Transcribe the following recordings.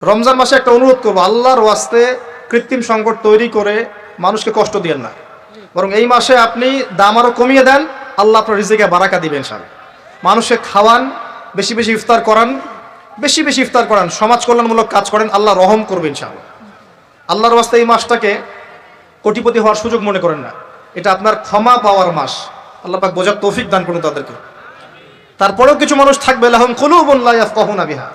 রমজান মাসে একটা অনুরোধ করবো, আল্লাহর ওয়াস্তে কৃত্রিম সংকট তৈরি করে মানুষকে কষ্ট দিয়েন না, বরং এই মাসে আপনি দাম আরো কমিয়ে দেন, আল্লাহ আপনার রিজিকে বারাকা দিবেন ইনশাআল্লাহ। মানুষকে খাওয়ান, বেশি বেশি ইফতার করান, বেশি বেশি ইফতার করান, সমাজ কল্যাণমূলক কাজ করেন, আল্লাহ রহম করবে ইনশাআল্লাহ। আল্লাহর ওয়াস্তে এই মাসটাকে কোটিপতি হওয়ার সুযোগ মনে করেন না, এটা আপনার ক্ষমা পাওয়ার মাস। আল্লাহ পাক বোঝার তৌফিক দান করুন তাদেরকে। তারপরেও কিছু মানুষ থাকবে লাহুম কুলুবুন লা ইয়াফকাহুনা বিহা,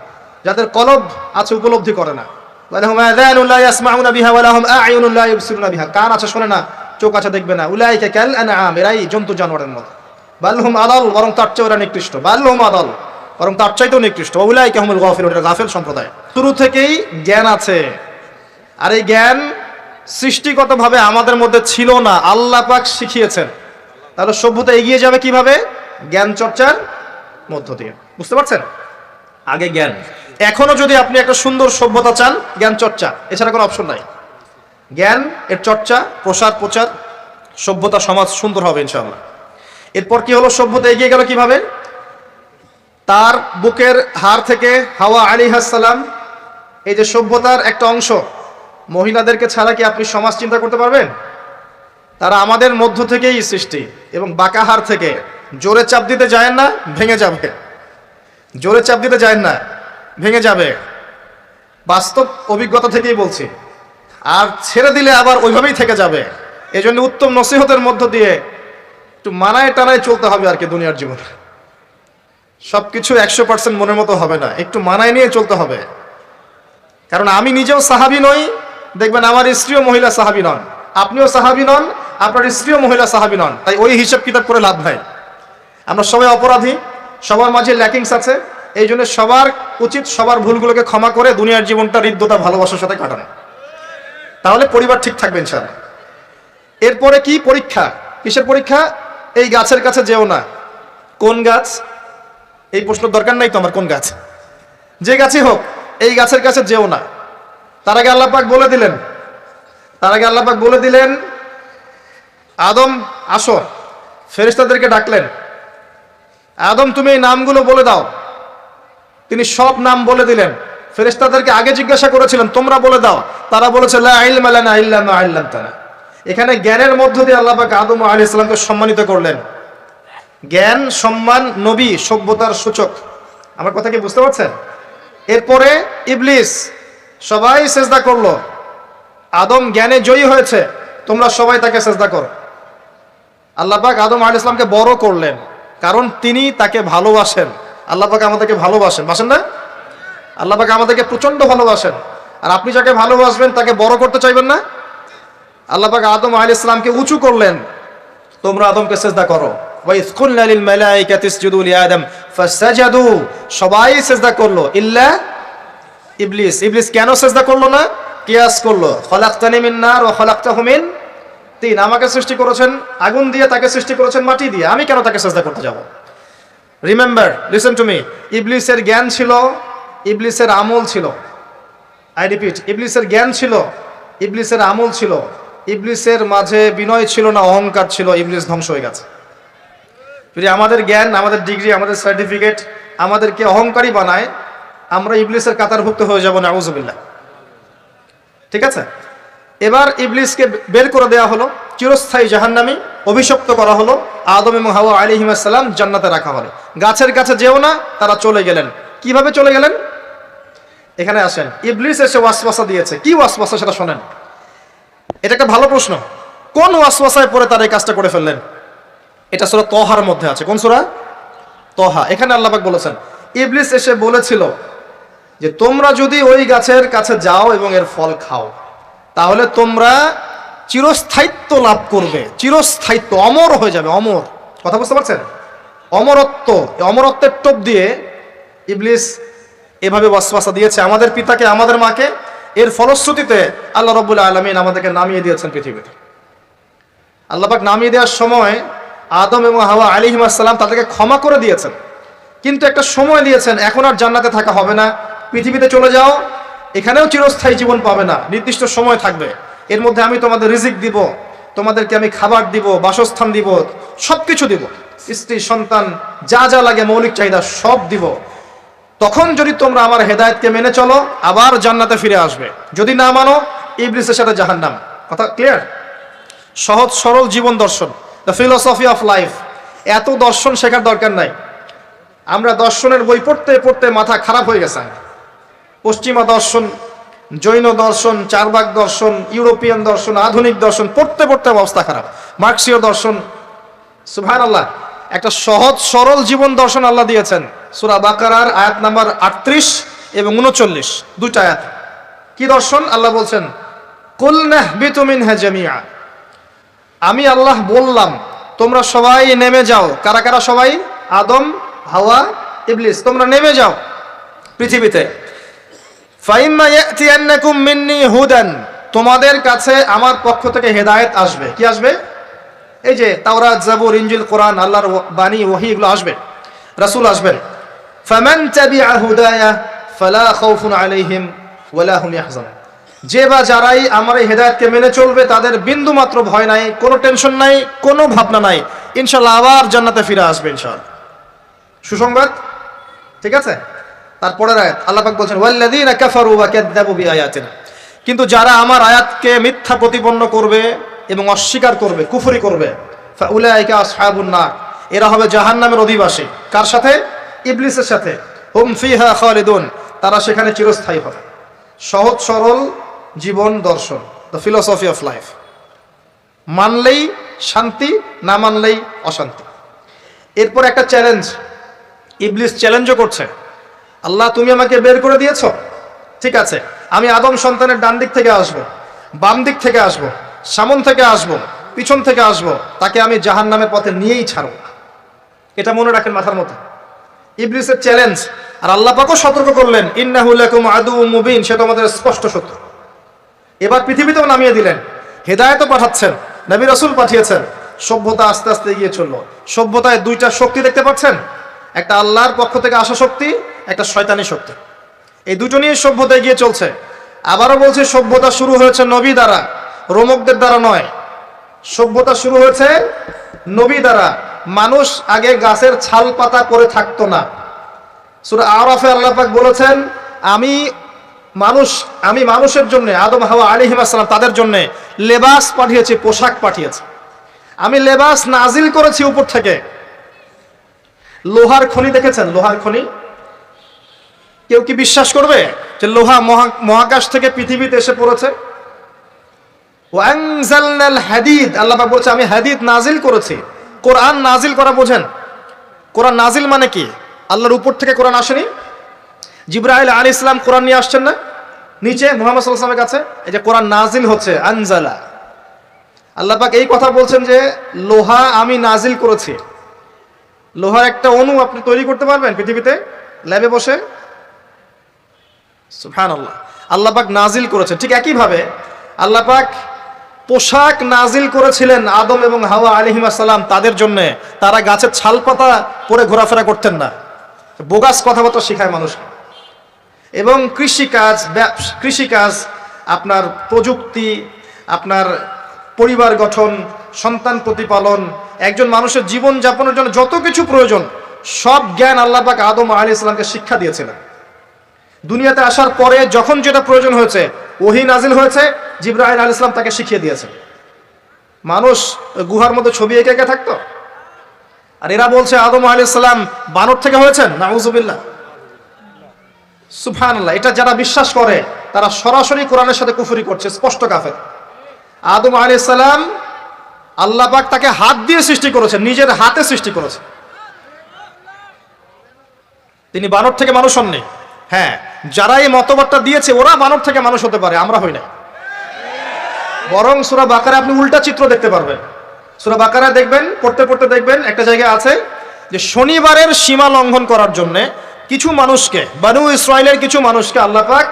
যাদের কলব আছে উপলব্ধি করে না, ওয়ালাহুম আযানুন লা ইয়াসমাউনা বিহা ওয়ালাহুম আ'য়ুনুন লা ইবসিরুনা বিহা, কান আছে শোনে না, চোখ আছে দেখবে না। উলাইকা কাল আনআম, এরাই জন্তু জানোয়ারের মতো। বালহুম আদাল, বরং তার চেয়ে ওরা নিকৃষ্ট। বালহুম আদাল, বরং তার চাইতেও নিকৃষ্ট। উলাইকা হুমুল গাফিলুন, এটা গাফিল সম্প্রদায়। শুরু থেকেই জ্ঞান আছে, আর এই জ্ঞান সৃষ্টিগতভাবে আমাদের মধ্যে ছিল না, আল্লাহ পাক শিখিয়েছেন। তাহলে সভ্যতা এগিয়ে যাবে কিভাবে? জ্ঞান চর্চার মধ্য দিয়ে। বুঝতে পারছেন? আগে জ্ঞান। এখনো যদি আপনি একটা সুন্দর সভ্যতা চান, জ্ঞান চর্চা, এছাড়া কোনো অপশন নাই। জ্ঞান এর চর্চা, প্রসার প্রচার, সভ্যতা সমাজ সুন্দর হবে ইনশাআল্লাহ। এরপর কি হলো? সভ্যতা এগিয়ে গেল কিভাবে? তার বুকের হাড় থেকে হাওয়া আলাইহিস সালাম, এই যে সভ্যতার একটা অংশ, মহিলাদেরকে ছাড়া কি আপনি সমাজ চিন্তা করতে পারবেন? তারা আমাদের মধ্য থেকেই সৃষ্টি, এবং বাঁকা হাড় থেকে। জোরে চাপ দিতে যায় না, ভেঙে যাবে। জোরে চাপ দিতে যায় না, ভেঙে যাবে। বাস্তব অভিজ্ঞতা থেকেই বলছি। আর ছেড়ে দিলে আবার ওইভাবেই থেকে যাবে। এই জন্য উত্তম নসিহতের মধ্য দিয়ে একটু মানায় টানায় চলতে হবে আর কি দুনিয়ার জীবন। সবকিছু 100% মনের মতো হবে না, একটু মানায় নিয়ে চলতে হবে। কারণ আমি নিজেও সাহাবী নই, দেখবেন আমার স্ত্রীও মহিলা সাহাবী নন, আপনিও সাহাবী নন, আপনার স্ত্রীও মহিলা সাহাবী নন। তাই ওই হিসাব কিতাব করে লাভ নাই। আমরা সবাই অপরাধী, সবার মাঝে ল্যাকিংস আছে। এই জন্য সবার উচিত সবার ভুলগুলোকে ক্ষমা করে দুনিয়ার জীবনটা হৃদ্যতা ভালোবাসার সাথে কাটানো। তাহলে পরিবার ঠিক থাকবে ইনশাআল্লাহ। এরপরে কি? পরীক্ষা। কিসের পরীক্ষা? এই গাছের কাছে যেও না। কোন গাছ? এই প্রশ্ন দরকার নাই তো আমার, কোন গাছ? যে গাছই হোক, এই গাছের কাছে যেও না। তার আগে আল্লাহ পাক বলে দিলেন আদম আসো। ফেরেশতাদেরকে ডাকলেন, আদম তুমি এই নামগুলো বলে দাও। তিনি সব নাম বলে দিলেন। ফেরেশতাদেরকে আগে জিজ্ঞাসা করেছিলেন তোমরা বলে দাও, তারা বলেছে লা ইলমা লানা ইল্লা মা আল্লামতানা। এখানে জ্ঞানের মধ্য দিয়ে আল্লাহ পাক আদম আলাইহিস সালামকে সম্মানিত করলেন। জ্ঞান, সম্মান, নবী, সভ্যতার সূচক। আমার কথা কি বুঝতে পারছেন? এরপরে ইবলিস, সবাই সেজদা করলো। আদম জ্ঞানে জয়ী হয়েছে, তোমরা সবাই তাকে সেজদা করো। আল্লাহ পাক আদম আলাইহিস সালামকে বড় করলেন, কারণ তিনি তাকে ভালোবাসেন। আল্লাহ পাক আমাদেরকে ভালোবাসেন, বাসেন না? আল্লাহ পাক আমাদেরকে প্রচন্ড ভালোবাসেন। আর আপনি যাকে ভালোবাসবেন তাকে বড় করতে চাইবেন না? আল্লাহ পাক আদম আলাইহিস সালামকে উঁচু করলেন, তোমরা আদমকে সিজদা করো। ওয়া ইয কুলনা লিল মালাইকাতি ইসজুদু লি আদম ফাসাজাদু, সবাই সিজদা করলো ইল্লা ইবলিস। ইবলিস কেন সিজদা করলো না? কিয়াস করলো, খলাকতানি মিন নার ওয়া খলাকতাহু মিন তিন। আমাকে সৃষ্টি করেছেন আগুন দিয়ে, তাকে সৃষ্টি করেছেন মাটি দিয়ে, আমি কেন তাকে সিজদা করতে যাব? Remember, listen to me. ইবলিসের জ্ঞান ছিল, ইবলিসের আমল ছিল। আই রিপিট, ইবলিসের জ্ঞান ছিল, ইবলিসের আমল ছিল। ইবলিসের মাঝে বিনয় ছিল না, অহংকার ছিল। ইবলিস ধ্বংস হয়ে গেছে। যদি আমাদের জ্ঞান, আমাদের ডিগ্রি, আমাদের সার্টিফিকেট আমাদেরকে অহংকারী বানায়, আমরা ইবলিসের কাতারভুক্ত হয়ে যাব, নাউযুবিল্লাহ। ঠিক আছে? এবার ইবলিসকে বের করে দেওয়া হলো, চিরস্থায়ী জাহান্নামী, অভিশপ্ত করা হলো। আদম এবং হাওয়া আলাইহিস সালাম জান্নাতে রাখা হলো। গাছের কাছে যেও না, তারা চলে গেলেন। কিভাবে চলে গেলেন? এখানে আসেন। ইবলিস এসে ওয়াসওয়াসা দিয়েছে। কি ওয়াসওয়াসা সেটা শোনেন। এটা একটা ভালো প্রশ্ন। কোন ওয়াসওয়াসায় পড়ে তারা এই কাজটা করে ফেললেন? এটা সূরা তহার মধ্যে আছে। কোন সূরা? তহা। এখানে আল্লাহ পাক বলেছেন, ইবলিস এসে বলেছিল যে তোমরা যদি ওই গাছের কাছে যাও এবং এর ফল খাও, তাহলে তোমরা চিরস্থায়িত্ব লাভ করবে। চিরস্থায়িত্ব, অমর হয়ে যাবে, অমর। কথা বুঝতে পারছেন? অমরত্ব। অমরত্বের টোপ দিয়ে ইবলিস এভাবে ওয়াসওয়াসা দিয়েছে আমাদের পিতাকে, আমাদের মাকে। এর ফলশ্রুতিতে আল্লাহ রাব্বুল আলামিন আমাদেরকে নামিয়ে দিয়েছেন পৃথিবীতে। আল্লাহ পাক নামিয়ে দেওয়ার সময় আদম এবং হাওয়া আলাইহিস সালাম তাদেরকে ক্ষমা করে দিয়েছেন, কিন্তু একটা সময় দিয়েছেন, এখন আর জান্নাতে থাকা হবে না, পৃথিবীতে চলে যাও, এখানেও চিরস্থায়ী জীবন পাবে না, নির্দিষ্ট সময় থাকবে। এর মধ্যে আমি তোমাদের রিজিক দিব, তোমাদেরকে আমি খাবার দিব, বাসস্থান দিব, সবকিছু দিব, স্ত্রী সন্তান যা যা লাগে মৌলিক চাহিদা সব দিব। তখন যদি তোমরা আমার হেদায়েতকে মেনে চলো আবার জান্নাতে ফিরে আসবে, যদি না মানো ইবলিসের সাথে জাহান্নাম। কথা ক্লিয়ার? সহজ সরল জীবন দর্শন, দ্য ফিলোসফি অফ লাইফ। এত দর্শন শেখার দরকার নাই। আমরা দর্শনের বই পড়তে পড়তে মাথা খারাপ হয়ে গেছে। পশ্চিমা দর্শন, জৈন দর্শন, চারবাক দর্শন, ইউরোপিয়ান দর্শন, আধুনিক দর্শন পড়তে পড়তে অবস্থা খারাপ। মার্ক্সীয় দর্শন। সুবহানাল্লাহ, একটা সহজ সরল জীবন দর্শন আল্লাহ দিয়েছেন সূরা বাকারার আয়াত নাম্বার 38 এবং 39, দুইটা আয়াত। কি দর্শন? আল্লাহ বলছেন, কুল নাহবিতু মিনহা জামিআ, আমি আল্লাহ বললাম তোমরা সবাই নেমে যাও। কারা কারা সবাই? আদম, হাওয়া, ইবলিস, তোমরা নেমে যাও পৃথিবীতে। ফাইম্মা ইয়াতিয়ান্নাকুম মিন্নি হুদান, তোমাদের কাছে আমার পক্ষ থেকে হেদায়েত আসবে। কি আসবে? এই যে তাওরাত, জাবুর, ইনজিল, কোরআন, আল্লাহর বাণী, ওহী, এগুলো আসবে, রাসূল আসবেন। ফামান তাবিআ হুদায়া ফালা খাউফুন আলাইহিম ওয়ালা হুম ইয়াহজানুন, যে বা যারাই আমার এই হেদায়েতকে মেনে চলবে তাদের বিন্দু মাত্র ভয় নাই, কোনো টেনশন নাই, কোনো ভাবনা নাই, ইনশাআল্লাহ আবার জান্নাতে ফিরে আসবে ইনশাআল্লাহ। সুসংবাদ, ঠিক আছে? তারপরের আয়াত আল্লাহ পাক বলছেন, ওয়াল্লাযীনা কাফারু ওয়া কাযযাবু বিআয়াতিনা, কিন্তু যারা আমার আয়াতকে মিথ্যা প্রতিপন্ন করবে এবং অস্বীকার করবে, কুফরি করবে, ফাউলাইকা আসহাবুন নার, এরা হবে জাহান্নামের অধিবাসী। কার সাথে? ইবলিসের সাথে। হুম ফিহা খালিদুন, তারা সেখানে চিরস্থায়ী হবে। সহজ সরল জীবন দর্শন, দ্য ফিলোসফি অফ লাইফ। মানলেই শান্তি, না মানলেই অশান্তি। এরপর একটা চ্যালেঞ্জ, ইবলিস চ্যালেঞ্জও করছে, আল্লাহ তুমি আমাকে বের করে দিয়েছো, ঠিক আছে, আমি আদম সন্তানের ডান দিক থেকে আসব, বাম দিক থেকে আসব, সামন থেকে আসব, পিছন থেকে আসব, তাকে আমি জাহান্নামের পথে নিয়েই ছাড়ব। এটা মনে রাখেন মাথার মতো, ইবলিসের চ্যালেঞ্জ। আর আল্লাহ পাকও সতর্ক করলেন, ইন্নাহু লাকুম আদুউম মুবিন, সে তোমাদের স্পষ্ট শত্রু। এবার পৃথিবীতেও নামিয়ে দিলেন, হেদায়েতও পাঠাচ্ছেন, নবী রাসূল পাঠিয়েছেন। সভ্যতা আস্তে আস্তে এগিয়ে চললো। সভ্যতায় দুইটা শক্তি দেখতে পাচ্ছেন, একটা আল্লাহর পক্ষ থেকে আসা শক্তি, একটা শয়তানি শক্তি। এই দুটো নিয়ে সভ্যতা এগিয়ে চলছে। আবারও বলছে, সভ্যতা শুরু হয়েছে নবী দ্বারা, রোমকদের দ্বারা নয়। সভ্যতা শুরু হয়েছে নবী দ্বারা। মানুষ আগে গাছের ছাল পাতা পরে থাকতো না। সূরা আরাফে আল্লাহ পাক বলেছেন, আমি মানুষের জন্য, আদম হাওয়া আলাইহিস সালাম, তাদের জন্য লেবাস পাঠিয়েছি, পোশাক পাঠিয়েছি। আমি লেবাস নাজিল করেছি উপর থেকে। লোহার খনি দেখেছেন? লোহার খনি কেউ কি বিশ্বাস করবে যে লোহা মহাকাশ থেকে পৃথিবীতে এসে পড়েছে? ওয়ানজালনাল হাদিদ, আল্লাহ পাক বলছে আমি হাদিদ নাজিল করেছি। কোরআন নাজিল করা বোঝেন? কোরআন নাজিল মানে কি? আল্লাহর উপর থেকে কোরআন আসেনি। জিবরাইল আলাইহিস সালাম কোরআন নিয়ে আসছেন না নিচে মুহাম্মদ সাল্লাল্লাহু আলাইহি ওয়াসাল্লামের কাছে? এই যে কোরআন নাজিল হচ্ছে, আনজালা। আল্লাহ পাক এই কথা বলছেন যে লোহা আমি নাজিল করেছি। লোহার একটা অণু আপনি তৈরি করতে পারবেন পৃথিবীতে ল্যাবে বসে? সুবহানাল্লাহ। আল্লাহ পাক নাজিল করেছেন। ঠিক একইভাবে আল্লাহ পাক পোশাক নাজিল করেছিলেন আদম এবং হাওয়া আলাইহিস সালাম তাদের জন্য। তারা গাছের ছাল পাতা পরে ঘোরাফেরা করতেন না। বোগাস কথাবার্তা শেখায় মানুষকে। এবং কৃষিকাজ, আপনার প্রযুক্তি, আপনার পরিবার গঠন, সন্তান প্রতিপালন, একজন মানুষের জীবন যাপনের জন্য যত কিছু প্রয়োজন, সব জ্ঞান আল্লাহ পাক আদম আলাইহিস সালামকে শিক্ষা দিয়েছিলেন। দুনিয়াতে আসার পরে যখন যেটা প্রয়োজন হয়েছে, ওহী নাজিল হয়েছে, জিবরাইল আলাইহিস সালাম তাকে শিখিয়ে দিয়েছেন। মানুষ গুহার মধ্যে ছবি এঁকে এঁকে থাকতো। আর এরা বলছে আদম আলাইহিস সালাম বানর থেকে হয়েছেন, নাউযুবিল্লাহ। সুবহানাল্লাহ। এটা যারা বিশ্বাস করে তারা সরাসরি কোরআনের সাথে কুফরি করছে, স্পষ্ট কাফের। আদম আলাইহিস সালাম আল্লাহ পাক তাকে হাত দিয়ে সৃষ্টি করেছেন, নিজের হাতে সৃষ্টি করেছেন। তিনি বানর থেকে মানুষ হননি। হ্যাঁ, যারা এই মতবাদটা দিয়েছে ওরা বানর থেকে মানুষ হতে পারে, আমরা হই না। বরং সূরা বাকারা আপনি উল্টা চিত্র দেখতে পারবেন। সূরা বাকারা দেখবেন, পড়তে পড়তে দেখবেন একটা জায়গায় আছে যে শনিবারের সীমা লঙ্ঘন করার জন্য কিছু মানুষকে, বনু ইসরাইলের কিছু মানুষকে আল্লাহ পাক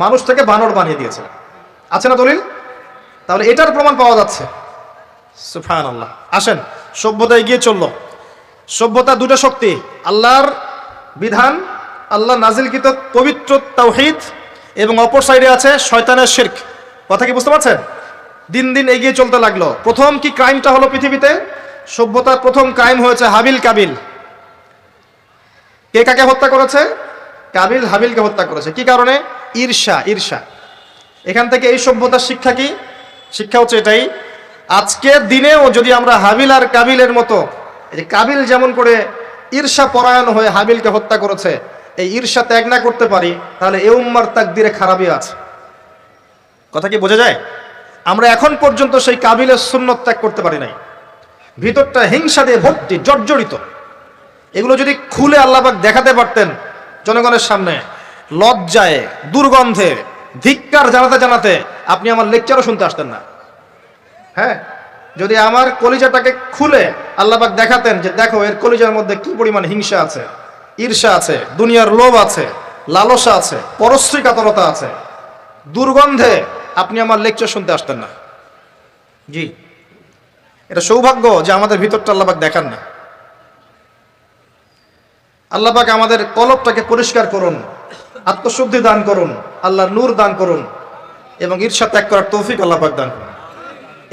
মানুষ থেকে বানর বানিয়ে দিয়েছেন। আছে না দলিল? তাহলে এটার প্রমাণ পাওয়া যাচ্ছে। সুবহানাল্লাহ। আসেন, সভ্যতা এগিয়ে চললো। সভ্যতা দুটো শক্তি, আল্লাহর বিধান, আল্লাহ নাজিলকৃত পবিত্র তাওহীদ, এবং অপর সাইডে আছে শয়তানের শিরক। কথা কি বুঝতে পারছেন? দিন দিন এগিয়ে চলতে লাগলো। প্রথম কি ক্রাইমটা হলো পৃথিবীতে? সভ্যতার প্রথম ক্রাইম হয়েছে হাবিল কাবিল। কে কাকে হত্যা করেছে? কাবিল হাবিলকে হত্যা করেছে কি কারণে? ঈর্ষা। ঈর্ষা। এখান থেকে এই সভ্যতার শিক্ষা কি? শিক্ষা হচ্ছে এটাই, আজকের দিনেও যদি আমরা হাবিল আর কাবিলের মতো, এই যে কাবিল যেমন করে ঈর্ষা পরায়ণ হয়ে হাবিলকে হত্যা করেছে, এই ঈর্ষা ত্যাগ না করতে পারি, তাহলে এ উম্মার তাকদিরে খারাপই আছে। কথা কি বোঝা যায়? আমরা এখন পর্যন্ত সেই কাবিলের সুন্নত ত্যাগ করতে পারি নাই। ভিতরটা হিংসা দিয়ে ভর্তি, জর্জরিত। এগুলো যদি খুলে আল্লাহ পাক দেখাতে পারতেন জনগণের সামনে, লজ্জায়, দুর্গন্ধে, ধিক্কার জানাতে জানাতে আপনি আমার লেকচারও শুনতে আসতেন না। হ্যাঁ, যদি আমার কলিজাটাকে খুলে আল্লাহ পাক দেখাতেন যে দেখো এর কলিজার মধ্যে কি পরিমাণ হিংসা আছে, ঈর্ষা আছে, দুনিয়ার লোভ আছে, লালসা আছে, পরশ্রী কাতরতা আছে, দুর্গন্ধে আপনি আমার লেকচার শুনতে আসতেন না। জি, এটা সৌভাগ্য যে আমাদের ভিতরটা আল্লাহ পাক দেখান না। আল্লাহ পাক আমাদের কলবটাকে পরিষ্কার করুন, আত্মশুদ্ধি দান করুন, আল্লাহর নূর দান করুন এবং ঈর্ষা ত্যাগ করার তৌফিক আল্লাহ পাক দান করুন।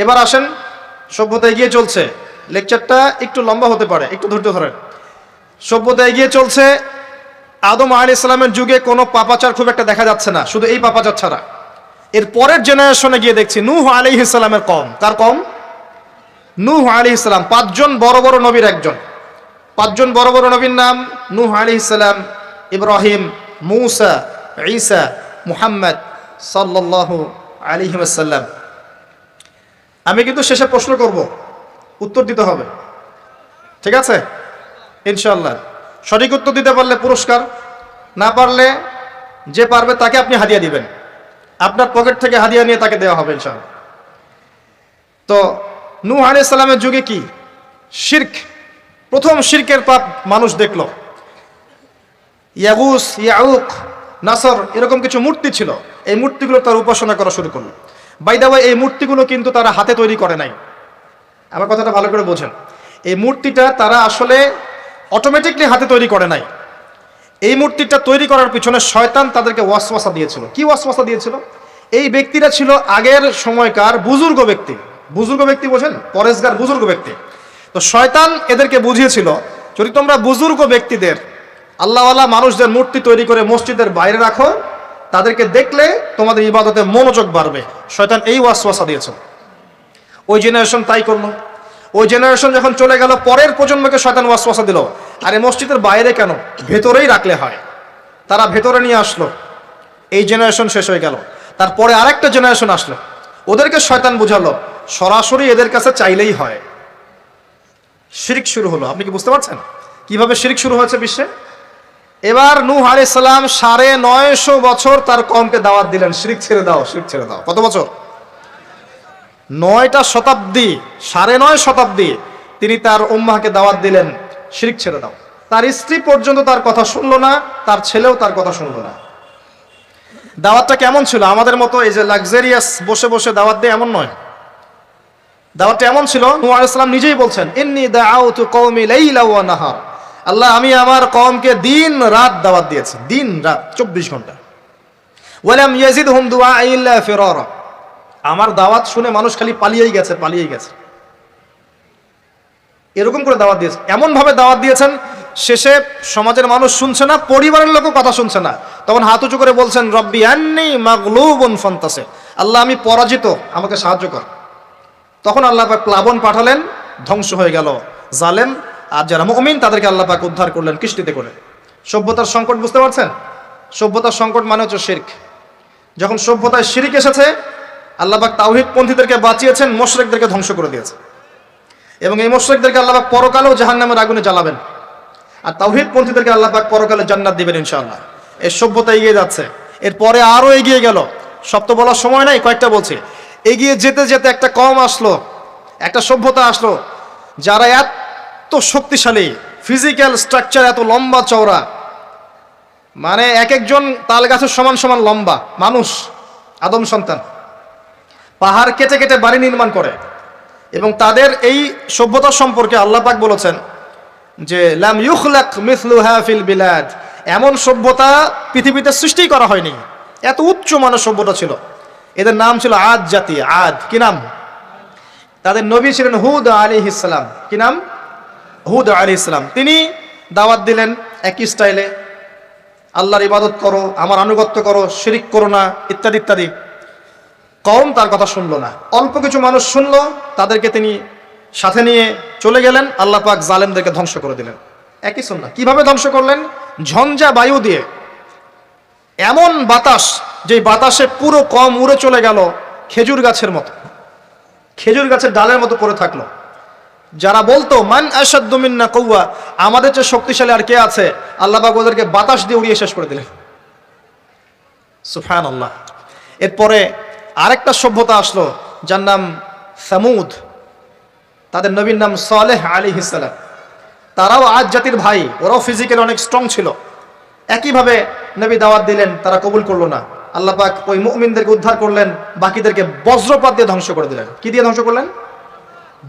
এবার আসেন, সভ্যতা এগিয়ে চলছে, লেকচারটা একটু লম্বা হতে পারে, একটু ধৈর্য ধরেন। সভ্যতা এগিয়ে চলছে, আদম আলাইহিস সালামের যুগে কোনো পাপাচার খুব একটা দেখা যাচ্ছে না, শুধু এই পাপাচার ছাড়া। এর পরের জেনারেশনে গিয়ে দেখছি নূহ আলাইহিস সালামের কওম। কার কওম? নূহ আলাইহিস সালাম। 5 জন বড় বড় নবীর একজন। 5 জন বড় বড় নবীর নাম নূহ আলাইহিস সালাম, ইব্রাহিম, মূসা, ঈসা, মুহাম্মদ সাল্লাল্লাহু আলাইহি ওয়াসাল্লাম। আমি কিন্তু শেষে প্রশ্ন করব, উত্তর দিতে হবে, ঠিক আছে? ইনশাআল্লাহ। সঠিক উত্তর দিতে পারলে পুরস্কার, না পারলে যে পারবে তাকে আপনি হাদিয়া দিবেন, আপনার পকেট থেকে হাদিয়া নিয়ে তাকে দেওয়া হবে ইনশাআল্লাহ। তো নূহ আলাইহিস সালামের যুগে কি শিরক, প্রথম শিরকের পাপ মানুষ দেখলো। ইয়াগুস, ইয়াউক, নাসর এরকম কিছু মূর্তি ছিল, এই মূর্তিগুলো তার উপাসনা করা শুরু করলো। বাই দ্য ওয়ে, এই মূর্তিগুলো কিন্তু তারা হাতে তৈরি করে নাই। আমার কথাটা ভালো করে বোঝেন, এই মূর্তিটা তারা আসলে অটোমেটিকলি হাতে তৈরি করে নাই। এই মূর্তিটা তৈরি করার পিছনে শয়তান তাদেরকে ওয়াসওয়াসা দিয়েছিল। কি ওয়াসওয়াসা দিয়েছিল? এই ব্যক্তিরা ছিল আগের সময়কার বুজুর্গ ব্যক্তি। বুজুর্গ ব্যক্তি বোঝেন, পরেশগার বুজুর্গ ব্যক্তি। তো শয়তান এদেরকে বুঝিয়েছিল, যদি তোমরা বুজুর্গ ব্যক্তিদের, আল্লাহওয়ালা মানুষদের মূর্তি তৈরি করে মসজিদের বাইরে রাখো, তাদেরকে দেখলে তোমাদের ইবাদতে মনোযোগ বাড়বে। শয়তান এই ওয়াসওয়াসা দিয়েছিল। ওই জেনারেশন তাই করলো। ওই জেনারেশন যখন চলে গেল, পরের প্রজন্মকে শয়তান ওয়াসওয়াসা দিল, আরে মসজিদের বাইরে কেন, ভেতরেই রাখলে হয়। তারা ভেতরে নিয়ে আসলো, এই জেনারেশন শেষ হয়ে গেল। তারপরে আরেকটা জেনারেশন আসলো, ওদেরকে শয়তান বুঝালো সরাসরি এদের কাছে চাইলেই হয়। শিরক শুরু হলো। আপনি কি বুঝতে পারছেন কিভাবে শিরক শুরু হয়েছে বিশ্বে? এবার নূহ আলাইহিস সালাম 950 বছর তার কওমকে দাওয়াত দিলেন, শিরক ছেড়ে দাও, শিরক ছেড়ে দাও। কত বছর? 9টা শতাব্দী, 9.5 শতাব্দী তিনি তার উম্মাহকে দাওয়াত দিলেন, শিরক ছেড়ে দাও। তার স্ত্রী পর্যন্ত তার কথা শুনলো না, তার ছেলেও তার কথা শুনলো না। দাওয়াতটা কেমন ছিল? আমাদের মতো এই যে লাক্সারিয়াস বসে বসে দাওয়াত দেয় এমন নয়। দাওয়াতটা এমন ছিল, নূহ আলাইহিস সালাম নিজেই বলছেন, ইন্নী দাআউতু কওমি লাইলা ওয়া নাহার। আল্লাহ, আমি আমার কওমকে দিন রাত দাওয়াত দিয়েছি, দিন রাত 24 ঘন্টা। ওয়ালাম ইয়াজিদহুম দুআই ইল্লা ফিরারা। আমার দাওয়াত শুনে মানুষ খালি পালিয়েই গেছে, পালিয়েই গেছে। এরকম করে দাওয়াত দিয়েছে, এমন ভাবে দাওয়াত দিয়েছেন, শেষে সমাজের মানুষ শুনছে না, পরিবারের লোকও কথা শুনছে না। তখন হাত উঁচু করে বলছেন, রব্বি আন্নী মাগলুবুন ফান্তাসির। আল্লাহ, আমি পরাজিত, আমাকে সাহায্য কর। তখন আল্লাহ পাক প্লাবন পাঠালেন, ধ্বংস হয়ে গেল জালেম। আর যারা মুমিন তাদেরকে আল্লাহ পাক উদ্ধার করলেন কিস্তিতে করে। সভ্যতার সংকট বুঝতে পারছেন? সভ্যতার সংকট মানে হচ্ছে শিরক। যখন সভ্যতায় শিরক এসেছে, আল্লাহ পাক তাওহীদ পন্থীদেরকে বাঁচিয়েছেন, মুশরিকদেরকে ধ্বংস করে দিয়েছে। এবং এই মুশরিকদেরকে আল্লাহ পাক পরকালেও জাহান্নামের আগুনে জ্বালাবেন, আর তাওহীদ পন্থীদেরকে আল্লাহ পাক পরকালে জান্নাত দিবেন ইনশাআল্লাহ। এই সভ্যতা এগিয়ে যাচ্ছে, এরপরে আরো এগিয়ে গেল। সব তো বলার সময় নাই, কয়েকটা বলছি। এগিয়ে যেতে যেতে একটা কওম আসলো, একটা সভ্যতা আসলো, যারা এত শক্তিশালী, ফিজিক্যাল স্ট্রাকচার এত লম্বা চওড়া, মানে এক একজন তাল গাছের সমান সমান লম্বা মানুষ, আদম সন্তান। পাহাড় কেটে কেটে বাড়ি নির্মাণ করে। এবং তাদের এই সভ্যতা সম্পর্কে আল্লাহ পাক বলেছেন যে লাম ইউখলাক মিসলুহা ফিল বিলাদ। এমন সভ্যতা পৃথিবীতে সৃষ্টি করা হয়নি, এত উচ্চ মানের সভ্যতা ছিল। এদের নাম ছিল আদ জাতি। আদ কি নাম? তাদের নবী ছিলেন হুদ আলাইহিস সালাম। কি নাম? হুদ আলাইহিস সালাম। তিনি দাওয়াত দিলেন একই স্টাইলে, আল্লাহর ইবাদত করো, আমার আনুগত্য করো, শিরিক করো না, ইত্যাদি ইত্যাদি। কওম তার কথা শুনলো না। অল্প কিছু মানুষ শুনলো, তাদেরকে তিনি সাথে নিয়ে চলে গেলেন। আল্লাহ পাক জালেমদেরকে ধ্বংস করে দিলেন। একই সুন্নাহ। কিভাবে ধ্বংস করলেন? ঝঞ্ঝা বায়ু দিয়ে, এমন বাতাস, যে বাতাসে পুরো কওম উড়ে চলে গেল খেজুর গাছের মতো, খেজুর গাছের ডালের মতো পড়ে থাকলো। যারা বলতো মান আশাদ্দু মিন্না কুওয়া, আমাদের চেয়ে শক্তিশালী আর কে আছে, আল্লাহ পাক ওদেরকে বাতাস দিয়ে উড়িয়ে শেষ করে দিলেন। সুবহানাল্লাহ। এরপরে আরেকটা সভ্যতা আসলো, যার নাম সামুদ। তাদের নবীর নাম সালেহ আলাইহিস সালাম। তারাও আজ জাতির ভাই, ওরাও ফিজিক্যালি অনেক স্ট্রং ছিল। একইভাবে নবী দাওয়াত দিলেন, তারা কবুল করলো না। আল্লাহ পাক ওই মুমিনদেরকে উদ্ধার করলেন, বাকিদেরকে বজ্রপাত দিয়ে ধ্বংস করে দিলেন। কি দিয়ে ধ্বংস করলেন?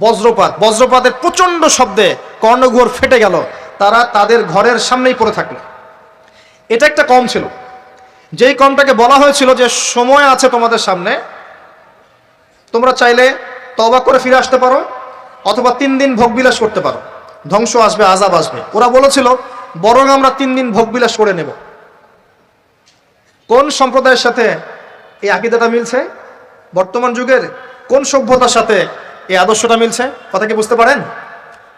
বজ্রপাত। বজ্রপাতের প্রচন্ড শব্দে কর্ণঘোর ফেটে গেল, তারা তাদের ঘরের সামনেই পড়ে থাকলো। এটা একটা কম ছিল, যেই কমটাকে বলা হয়েছিল যে সময় আছে তোমাদের সামনে, তোমরা চাইলে তওবা করে ফিরে আসতে পারো, অথবা 3 দিন ভোগবিলাস করতে পারো, ধ্বংস আসবে, আযাব আসবে। ওরা বলেছিল বরং আমরা 3 দিন ভোগবিলাস করে নেব। কোন সম্প্রদায়ের সাথে এই আকীদাটা মিলছে? বর্তমান যুগের কোন সভ্যতার সাথে এই আদর্শটা মিলছে? কথা কি বুঝতে পারেন?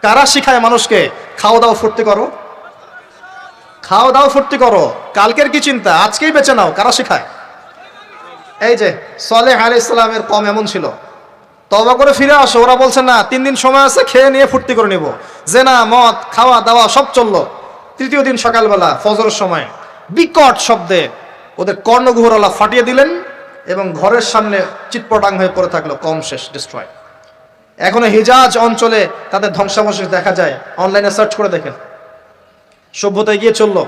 কারা শিখায় মানুষকে খাও দাও ফুর্তি করো, খাও দাও ফুর্তি করো, কালকের কি চিন্তা, আজকেই বেঁচে নাও? কারা শিখায়? এই যে সালেহ আলাইহিস সালামের কওম এমন ছিল, তওবা করে ফিরে আসো। ওরা বলছে না, 3 দিন সময় আছে, খেয়ে নিয়ে ফুর্তি করে নিব। জেনা, মদ, খাওয়া দাওয়া সব চললো। তৃতীয় দিন সকালবেলা ফজরের সময় বিকট শব্দে ওদের কর্ণঘোর আল্লাহ ফাটিয়ে দিলেন, এবং ঘরের সামনে চিৎপটাং হয়ে পড়ে থাকলো। কম শেষ, ডিস্ট্রয়। এখনো হিজাজ অঞ্চলে তাদের ধ্বংসাবশেষ দেখা যায়, অনলাইনে সার্চ করে দেখেন। সভ্যতা এগিয়ে চললো।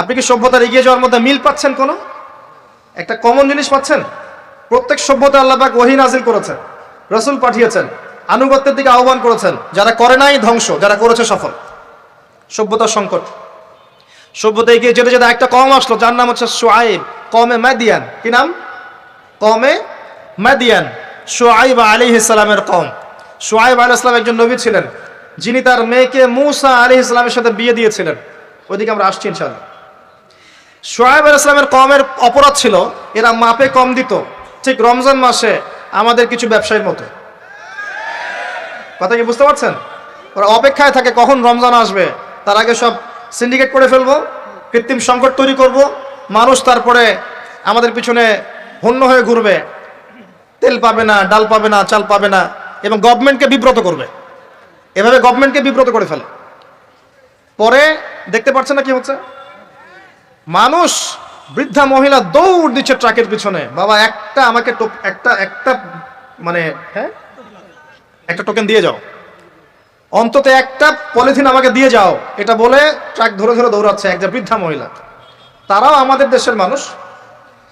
আপনি কি সভ্যতার এগিয়ে যাওয়ার মধ্যে মিল পাচ্ছেন? কোনো একটা কমন জিনিস পাচ্ছেন? প্রত্যেক সভ্যতা আল্লাহ পাক ওহী নাজিল করেছেন, রাসূল পাঠিয়েছেন, আনুগত্যের দিকে আহ্বান করেছেন। যারা করে নাই ধ্বংস, যারা করেছে সফল। সভ্যতার সংকট। সভ্যতা এগিয়ে যেতে যেতে একটা কওম আসলো, যার নাম হচ্ছে শুআইব, কওমে মাদিয়ান। কি নাম? কওমে মাদিয়ান। শুআইব আলাইহিস সালামের কওম। শুআইব আলাইহিস সালাম একজন নবী ছিলেন, যিনি তার মেয়েকে মূসা আলাইহিস সালামের সাথে বিয়ে দিয়েছিলেন। ওইদিকে আমরা আসছি ইনশাআল্লাহ। শুআইব আলাইহিস সালামের কওমের অপরাধ ছিল, এরা মাপে কম দিত, ঠিক রমজান মাসে আমাদের কিছু ব্যবসায়ীর মতো। কথা কি বুঝতে পারছেন? ওরা অপেক্ষায় থাকে কখন রমজান আসবে, তার আগে সব সিন্ডিকেট করে ফেলবো, কৃত্রিম সংকট তৈরি করব, মানুষ তারপরে আমাদের পিছনে হন্য হয়ে ঘুরবে, তেল পাবে না, ডাল পাবে না, চাল পাবে না, এবং গভর্নমেন্টকে বিব্রত করবে। এভাবে গভর্নমেন্টকে বিব্রত করে ফেলে। পরে দেখতে পাচ্ছেন না কি হচ্ছে? মানুষ, বৃদ্ধা মহিলা দৌড় দিচ্ছে ট্রাকের পিছনে, বাবা একটা আমাকে একটা মানে হ্যাঁ একটা টোকেন দিয়ে যাও, অন্তত একটা পলিথিন আমাকে দিয়ে যাও, এটা বলে ট্রাক ধরে ধরে দৌড়াচ্ছে একজন বৃদ্ধা মহিলা। তারাও আমাদের দেশের মানুষ,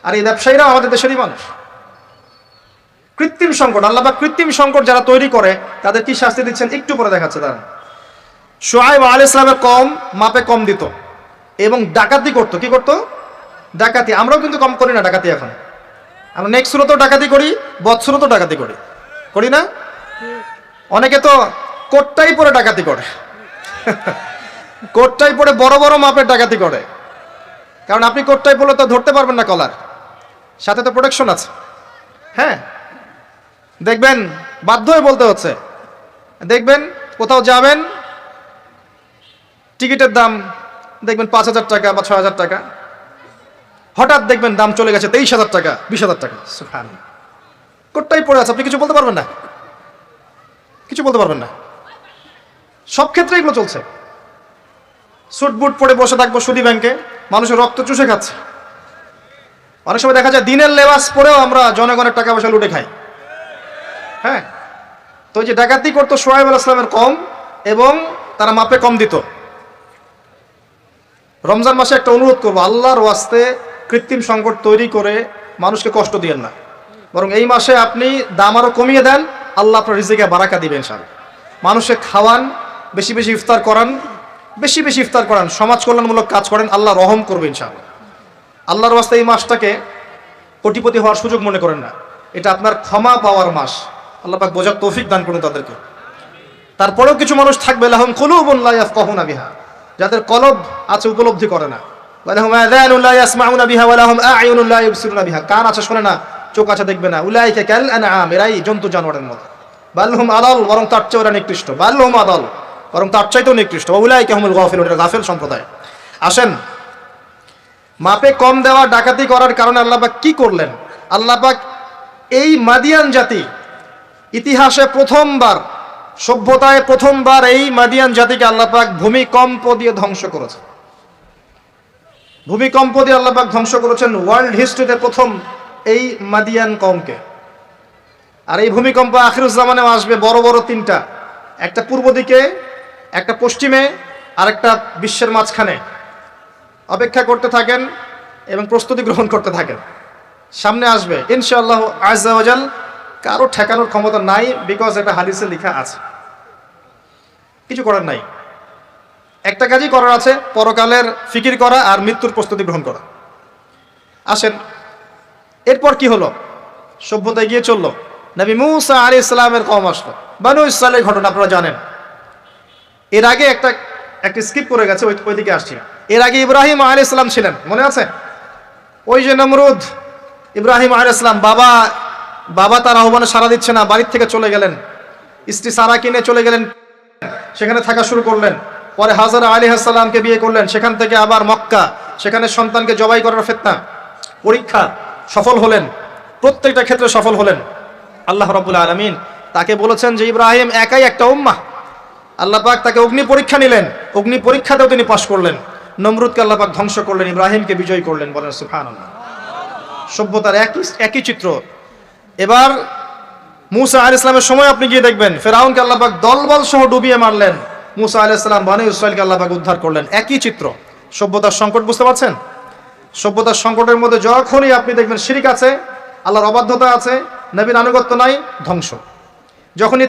আর এই ব্যবসায়ীরাও আমাদের দেশেরই মানুষ। কৃত্রিম সংকট, আল্লাহ পাক কৃত্রিম সংকট যারা তৈরি করে তাদের কি শাস্তি দিচ্ছেন একটু পরে দেখাচ্ছে। তারা শুআইব আলাইহিস সালামের কওম মাপে কম দিত এবং ডাকাতি করতো। কি করতো? ডাকাতি। আমরাও কিন্তু কম করি না ডাকাতি। এখন আমরা নেক্সট সুরতেও ডাকাতি করি, বৎসুরতেও ডাকাতি করি, করি না? অনেকে তো কোটটাই পরে ডাকাতি করে, কোটটাই পরে বড় বড় মাপের ডাকাতি করে। কারণ আপনি কোটটাই পরলে তো ধরতে পারবেন না কলার, সাথে তো প্রোটেকশন আছে। হ্যাঁ, দেখবেন বাধ্য হয়ে বলতে হচ্ছে। দেখবেন কোথাও যাবেন, টিকিটের দাম দেখবেন 5,000 টাকা বা 6,000 টাকা, হঠাৎ দেখবেন দাম চলে গেছে 23,000 টাকা, 20,000 টাকা। সুবহানাল্লাহ। কোটটাই পড়ে আছে, আপনি কিছু বলতে পারবেন না, কিছু বলতে পারবেন না। সব ক্ষেত্রে এগুলো চলছে। স্যুট বুট পরে বসে থাকবো সুদী ব্যাংকে, মানুষের রক্ত চুষে খাচ্ছে। অনেক সময় দেখা যায় দিনের লেবাস পরেও আমরা জনগণের টাকা পয়সা লুটে খাই। হ্যাঁ, তো যে ডাকাতি করতো শুআইব আলাইহিস সালামের কওম, এবং তারা মাপে কম দিত। রমজান মাসে একটা অনুরোধ করবো, আল্লাহর ওয়াস্তে কৃত্রিম সংকট তৈরি করে মানুষকে কষ্ট দিয়েন না, বরং এই মাসে আপনি দাম আরো কমিয়ে দেন, আল্লাহ আপনার রিজিকে বারাকা দিবেন ইনশাআল্লাহ। মানুষকে খাওয়ান, বেশি বেশি ইফতার করান, বেশি বেশি ইফতার করান, সমাজ কল্যাণমূলক কাজ করেন, আল্লাহ রহম করবে ইনশাআল্লাহ। আল্লাহর ওয়াস্তে এই মাসটাকে কোটিপতি হওয়ার সুযোগ মনে করেন না, এটা আপনার ক্ষমা পাওয়ার মাস। আল্লাহ পাক বোঝার তৌফিক দান করুন তাদেরকে। তারপরেও কিছু মানুষ থাকবে লাহুম কুলুবুন লা ইয়াফকাহুনা বিহা, যাদের কলব আছে উপলব্ধি করে না। ওয়ালাহুম আযানুন লা ইয়াসমাউনা বিহা ওয়ালাহুম আ'য়ুনুন লা ইবসিরুনা বিহা, কান আছে শোনে না, চোখ আছে দেখবে না। উলাইকা কাল আনআম, এরাই জন্তু জানোয়ারের মতো। বালহুম আদাল, বরং তার চেয়ে ওরা নিকৃষ্ট। বালহুম আদাল, বরং তার চাইতেও নিকৃষ্ট। উলাইকা হুমুল গাফিলুন, এরা গাফিল সম্প্রদায়। আসেন, মাপে কম দেওয়া ডাকাতি করার কারণে আল্লাহ পাক কি করলেন? আল্লাহ পাক এই মাদিয়ান জাতি ইতিহাসে প্রথমবার, সভ্যতায় প্রথমবার এই মাদিয়ান জাতিকে আল্লাহ পাক ভূমিকম্প দিয়ে ধ্বংস করেছে। ভূমিকম্প দিয়ে আল্লাহ পাক ধ্বংস করেছেন ওয়ার্ল্ড হিস্ট্রিতে প্রথম এই মাদিয়ান কওমকে। আর এই ভূমিকম্প আখিরুজ্জামানেও আসবে, বড় বড় তিনটা, একটা পূর্ব দিকে, একটা পশ্চিমে, আর একটা বিশ্বের মাঝখানে। অপেক্ষা করতে থাকেন এবং প্রস্তুতি গ্রহণ করতে থাকেন, সামনে আসবে ইনশাআল্লাহ আযজা ওয়া জাল। কারো ঠেকানোর ক্ষমতা নাই, বিকজ এটা হাদিসে লেখা আছে, কিছু করার নাই। একটা কাজই করার আছে, পরকালের ফিকির করা আর মৃত্যুর প্রস্তুতি গ্রহণ করা। আসেন, এরপর কি হলো? সভ্যতা এগিয়ে চললো। নবী মূসা আলাইহিস সালামের কওম আসলো, বনু ইসরাঈলের ঘটনা আপনারা জানেন। এর আগে একটা স্কিপ করে গেছে, ওইদিকে আসছি। এর আগে ইব্রাহিম আলাইহিস সালাম ছিলেন, মনে আছে? ওই যে নমরুদ, ইব্রাহিম আলাইহিস সালাম বাবা তার আহ্বানে সাড়া দিচ্ছে না, বাড়ির থেকে চলে গেলেন, স্ত্রী সারা কিনে চলে গেলেন, সেখানে থাকা শুরু করলেন। পরে হাজারা আলাইহিস সালামকে বিয়ে করলেন, সেখান থেকে আবার মক্কা, সেখানে সন্তানকে জবাই করার ফিতনা, পরীক্ষা, সফল হলেন, প্রত্যেকটা ক্ষেত্রে সফল হলেন। আল্লাহ রাব্বুল আলামিন তাকে বলেছেন যে ইব্রাহিম একাই একটা উম্মাহ। আল্লাহ পাক তাকে অগ্নি পরীক্ষা নিলেন, অগ্নি পরীক্ষাতেও তিনি পাশ করলেন। নমরুদকে আল্লাহ পাক ধ্বংস করলেন, ইব্রাহিমকে বিজয় করলেন। বলেন সুবহানাল্লাহ। সভ্যতার একই চিত্র। এবার মূসা আলাইহিস সালামের সময় আপনি গিয়ে দেখবেন ফেরাউনকে আল্লাহ পাক দলবল সহ ডুবিয়ে মারলেন। মূসা আলাইহিস সালাম বনী ইসরাঈলকে আল্লাহ পাক উদ্ধার করলেন। একই চিত্র। সভ্যতার সংকট, বুঝতে পারছেন? সভ্যতার সংকটের মধ্যে যখনই আপনি দেখবেন শিরক আছে, আল্লাহর অবাধ্যতা আছে, নবীর আনুগত্য নাই, ধ্বংস। যখনই